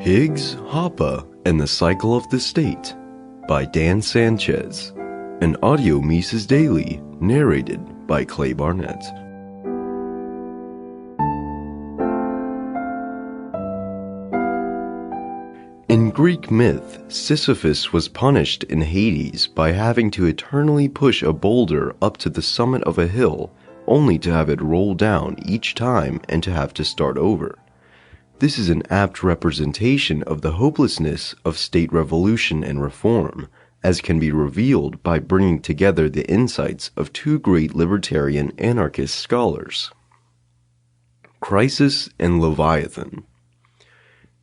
Higgs, Hoppe, and the Cycle of the State by Dan Sanchez. An audio Mises Daily, narrated by Clay Barnett. In Greek myth, Sisyphus was punished in Hades by having to eternally push a boulder up to the summit of a hill, only to have it roll down each time and to have to start over. This is an apt representation of the hopelessness of state revolution and reform, as can be revealed by bringing together the insights of two great libertarian anarchist scholars. Crisis and Leviathan.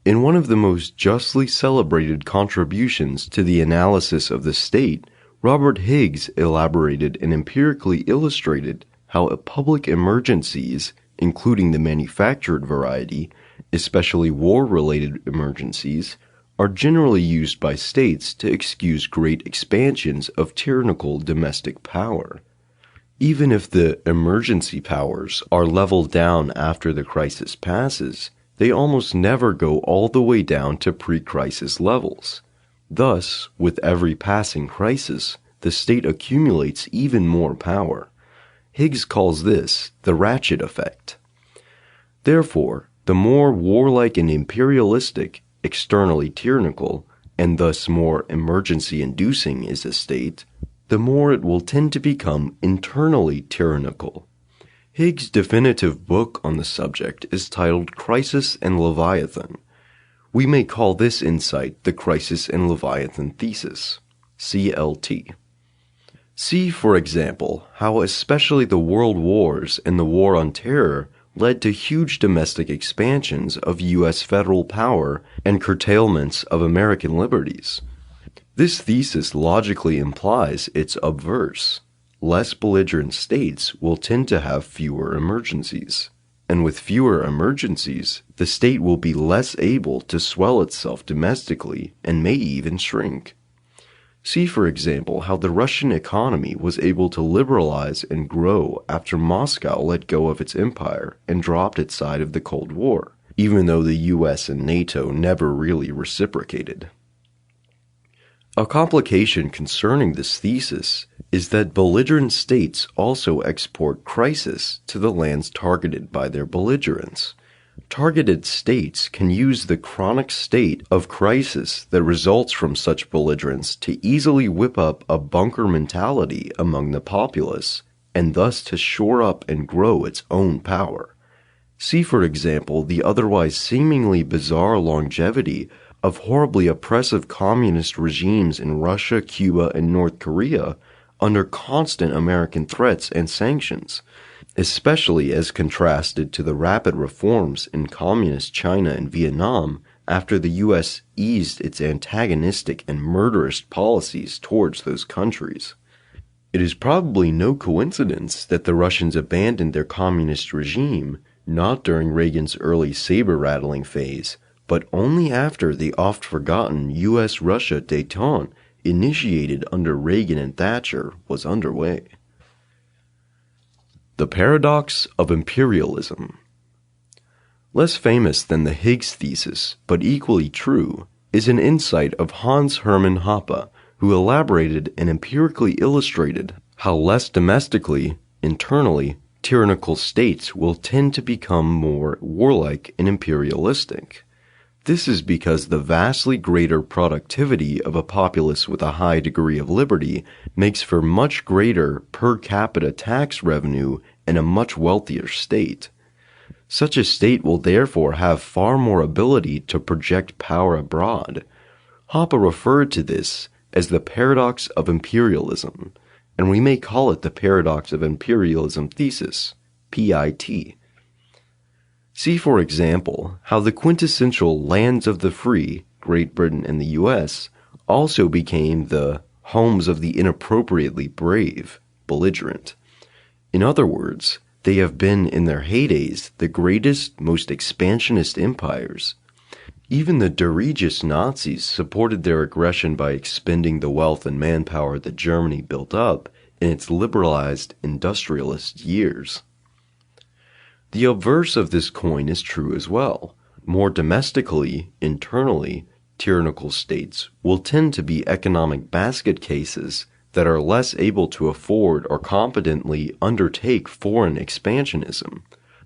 In one of the most justly celebrated contributions to the analysis of the state, Robert Higgs elaborated and empirically illustrated how public emergencies, including the manufactured variety, especially war-related emergencies, are generally used by states to excuse great expansions of tyrannical domestic power. Even if the emergency powers are leveled down after the crisis passes, they almost never go all the way down to pre-crisis levels. Thus, with every passing crisis, the state accumulates even more power. Higgs calls this the ratchet effect. Therefore, the more warlike and imperialistic, externally tyrannical, and thus more emergency-inducing is a state, the more it will tend to become internally tyrannical. Higgs' definitive book on the subject is titled Crisis and Leviathan. We may call this insight the Crisis and Leviathan thesis, CLT. See, for example, how especially the World Wars and the War on Terror led to huge domestic expansions of U.S. federal power and curtailments of American liberties. This thesis logically implies its obverse. Less belligerent states will tend to have fewer emergencies, and with fewer emergencies, the state will be less able to swell itself domestically and may even shrink. See, for example, how the Russian economy was able to liberalize and grow after Moscow let go of its empire and dropped its side of the Cold War, even though the US and NATO never really reciprocated. A complication concerning this thesis is that belligerent states also export crisis to the lands targeted by their belligerents. Targeted states can use the chronic state of crisis that results from such belligerence to easily whip up a bunker mentality among the populace, and thus to shore up and grow its own power. See, for example, the otherwise seemingly bizarre longevity of horribly oppressive communist regimes in Russia, Cuba, and North Korea under constant American threats and sanctions, especially as contrasted to the rapid reforms in communist China and Vietnam after the U.S. eased its antagonistic and murderous policies towards those countries. It is probably no coincidence that the Russians abandoned their communist regime not during Reagan's early saber-rattling phase, but only after the oft-forgotten U.S.-Russia détente initiated under Reagan and Thatcher was underway. The Paradox of Imperialism. Less famous than the Higgs thesis, but equally true, is an insight of Hans Hermann Hoppe, who elaborated and empirically illustrated how less domestically, internally, tyrannical states will tend to become more warlike and imperialistic. This is because the vastly greater productivity of a populace with a high degree of liberty makes for much greater per capita tax revenue and a much wealthier state. Such a state will therefore have far more ability to project power abroad. Hoppe referred to this as the paradox of imperialism, and we may call it the paradox of imperialism thesis, PIT. See, for example, how the quintessential lands of the free, Great Britain and the U.S., also became the homes of the inappropriately brave, belligerent. In other words, they have been in their heydays the greatest, most expansionist empires. Even the dirigious Nazis supported their aggression by expending the wealth and manpower that Germany built up in its liberalized industrialist years. The obverse of this coin is true as well. More domestically, internally, tyrannical states will tend to be economic basket cases that are less able to afford or competently undertake foreign expansionism.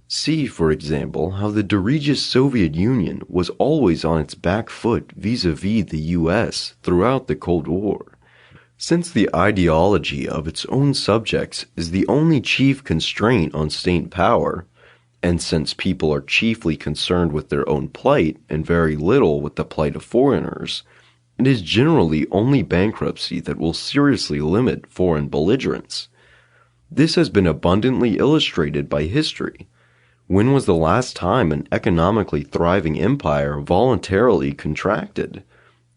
See, for example, how the dirigious Soviet Union was always on its back foot vis-a-vis the US throughout the Cold War. Since the ideology of its own subjects is the only chief constraint on state power, and since people are chiefly concerned with their own plight and very little with the plight of foreigners, it is generally only bankruptcy that will seriously limit foreign belligerence. This has been abundantly illustrated by history. When was the last time an economically thriving empire voluntarily contracted?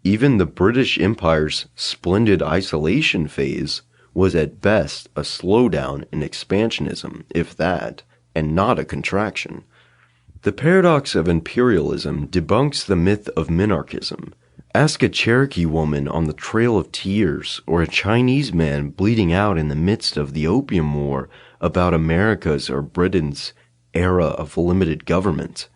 Even the British Empire's splendid isolation phase was at best a slowdown in expansionism, if that, and not a contraction. The paradox of imperialism debunks the myth of minarchism. Ask a Cherokee woman on the Trail of Tears or a Chinese man bleeding out in the midst of the Opium War about America's or Britain's era of limited government.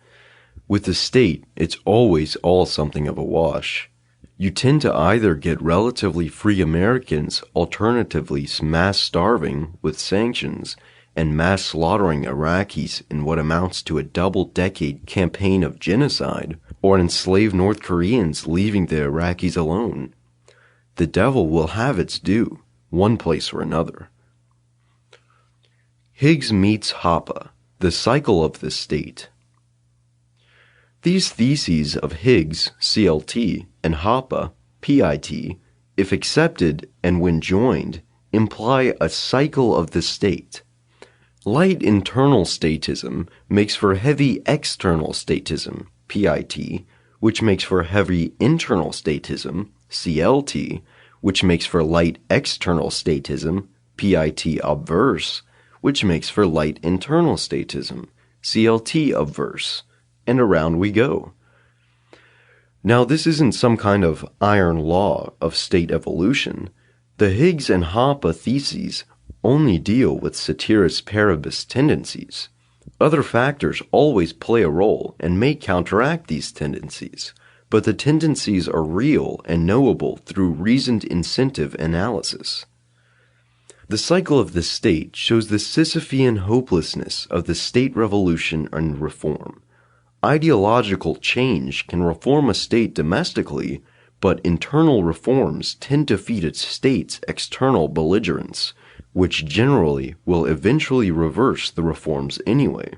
With the state, it's always all something of a wash. You tend to either get relatively free Americans alternatively mass starving with sanctions and mass slaughtering Iraqis in what amounts to a double-decade campaign of genocide, or enslaved North Koreans leaving the Iraqis alone. The devil will have its due, one place or another. Higgs meets Hoppe. The cycle of the state. These theses of Higgs, CLT, and Hoppe, PIT, if accepted and when joined, imply a cycle of the state. Light internal statism makes for heavy external statism, PIT, which makes for heavy internal statism, CLT, which makes for light external statism, PIT obverse, which makes for light internal statism, CLT obverse, and around we go. Now, this isn't some kind of iron law of state evolution. The Higgs and Hoppe theses only deal with ceteris paribus tendencies. Other factors always play a role and may counteract these tendencies, but the tendencies are real and knowable through reasoned incentive analysis. The cycle of the state shows the Sisyphean hopelessness of the state revolution and reform. Ideological change can reform a state domestically, but internal reforms tend to feed its state's external belligerence, which generally will eventually reverse the reforms anyway.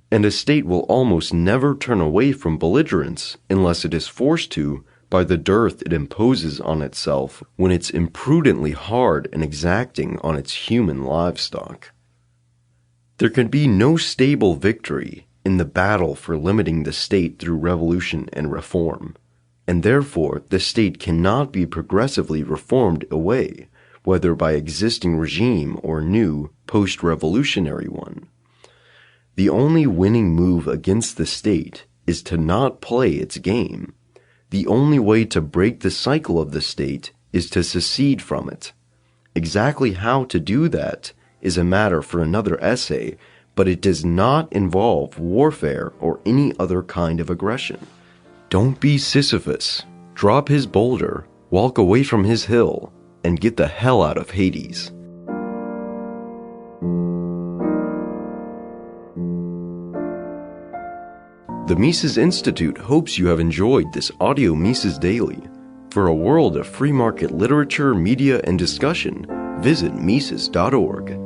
And a state will almost never turn away from belligerence unless it is forced to by the dearth it imposes on itself when it's imprudently hard and exacting on its human livestock. There can be no stable victory in the battle for limiting the state through revolution and reform, and therefore the state cannot be progressively reformed away, whether by existing regime or new, post-revolutionary one. The only winning move against the state is to not play its game. The only way to break the cycle of the state is to secede from it. Exactly how to do that is a matter for another essay, but it does not involve warfare or any other kind of aggression. Don't be Sisyphus. Drop his boulder, walk away from his hill, and get the hell out of Hades. The Mises Institute hopes you have enjoyed this audio Mises Daily. For a world of free market literature, media, and discussion, visit Mises.org.